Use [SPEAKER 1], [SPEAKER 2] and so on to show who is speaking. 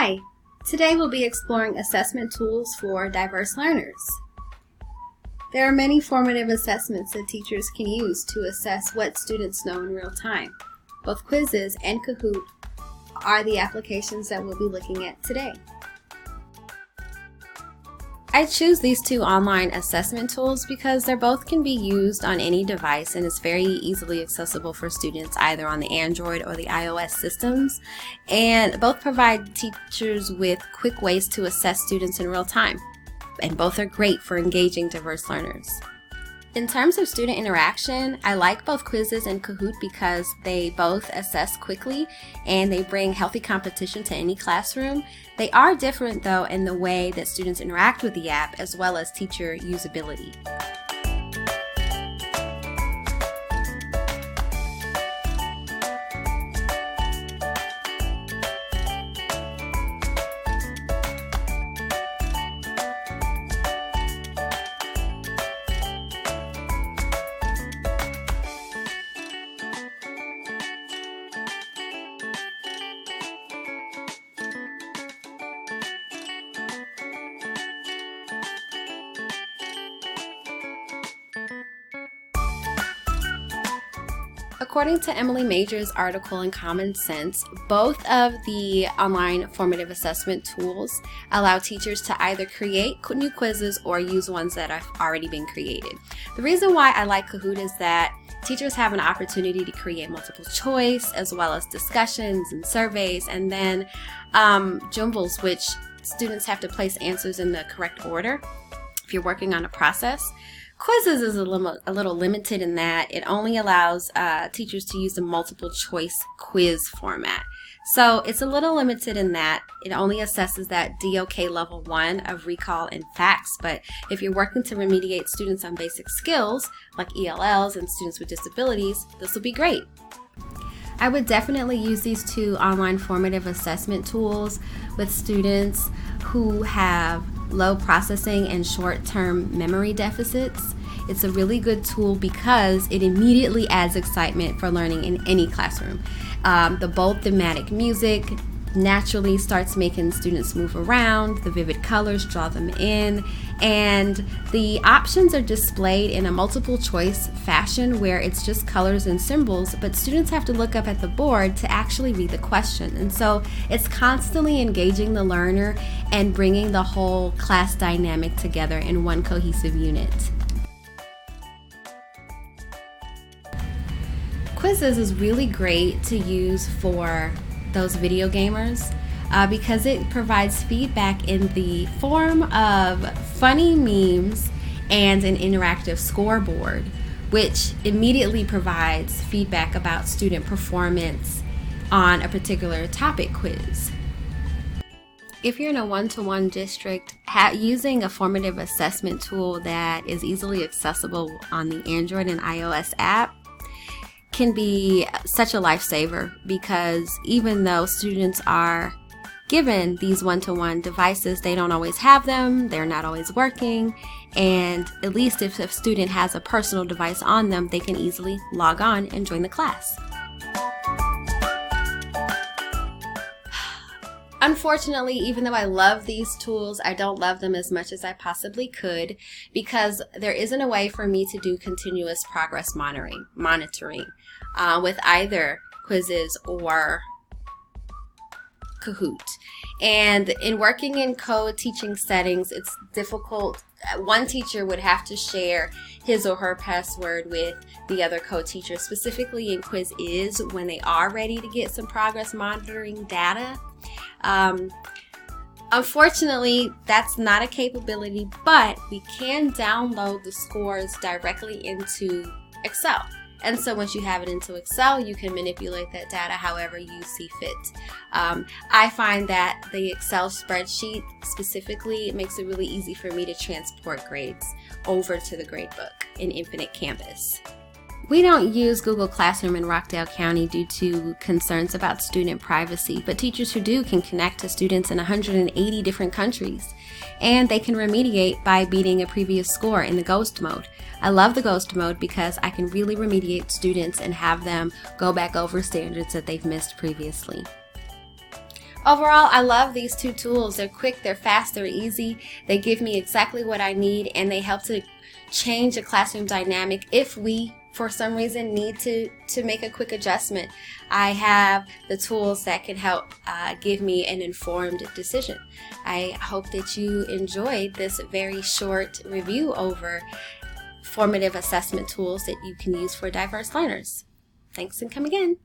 [SPEAKER 1] Hi! Today we'll be exploring assessment tools for diverse learners. There are many formative assessments that teachers can use to assess what students know in real time. Both quizzes and Kahoot are the applications that we'll be looking at today. I choose these two online assessment tools because they both can be used on any device and it's very easily accessible for students either on the Android or the iOS systems, and both provide teachers with quick ways to assess students in real time, and both are great for engaging diverse learners. In terms of student interaction, I like both quizzes and Kahoot because they both assess quickly and they bring healthy competition to any classroom. They are different though in the way that students interact with the app as well as teacher usability. According to Emily Major's article in Common Sense, both of the online formative assessment tools allow teachers to either create new quizzes or use ones that have already been created. The reason why I like Kahoot is that teachers have an opportunity to create multiple choice as well as discussions and surveys, and then jumbles, which students have to place answers in the correct order if you're working on a process. Quizzes is a little limited in that it only allows teachers to use the multiple choice quiz format. So it's a little limited in that it only assesses that DOK level 1 of recall and facts, but if you're working to remediate students on basic skills like ELLs and students with disabilities, this will be great. I would definitely use these two online formative assessment tools with students who have low processing and short-term memory deficits. It's a really good tool because it immediately adds excitement for learning in any classroom. The bold thematic music naturally starts making students move around, the vivid colors draw them in, and the options are displayed in a multiple choice fashion where it's just colors and symbols, but students have to look up at the board to actually read the question. And so it's constantly engaging the learner and bringing the whole class dynamic together in one cohesive unit. Quizzes is really great to use for those video gamers because it provides feedback in the form of funny memes and an interactive scoreboard, which immediately provides feedback about student performance on a particular topic quiz. If you're in a one-to-one district, using a formative assessment tool that is easily accessible on the Android and iOS app can be such a lifesaver, because even though students are given these one-to-one devices, they don't always have them, they're not always working, and at least if a student has a personal device on them, they can easily log on and join the class. Unfortunately, even though I love these tools, I don't love them as much as I possibly could because there isn't a way for me to do continuous progress monitoring with either quizzes or Kahoot. And in working in co-teaching settings, it's difficult. One teacher would have to share his or her password with the other co-teacher, specifically in quizzes when they are ready to get some progress monitoring data. Unfortunately, that's not a capability, but we can download the scores directly into Excel. And so once you have it into Excel, you can manipulate that data however you see fit. I find that the Excel spreadsheet specifically makes it really easy for me to transport grades over to the gradebook in Infinite Canvas. We don't use Google Classroom in Rockdale County due to concerns about student privacy, but teachers who do can connect to students in 180 different countries, and they can remediate by beating a previous score in the ghost mode. I love the ghost mode because I can really remediate students and have them go back over standards that they've missed previously. Overall, I love these two tools. They're quick, they're fast, they're easy. They give me exactly what I need, and they help to change the classroom dynamic if we, for some reason, need to make a quick adjustment. I have the tools that can help give me an informed decision. I hope that you enjoyed this very short review over formative assessment tools that you can use for diverse learners. Thanks, and come again.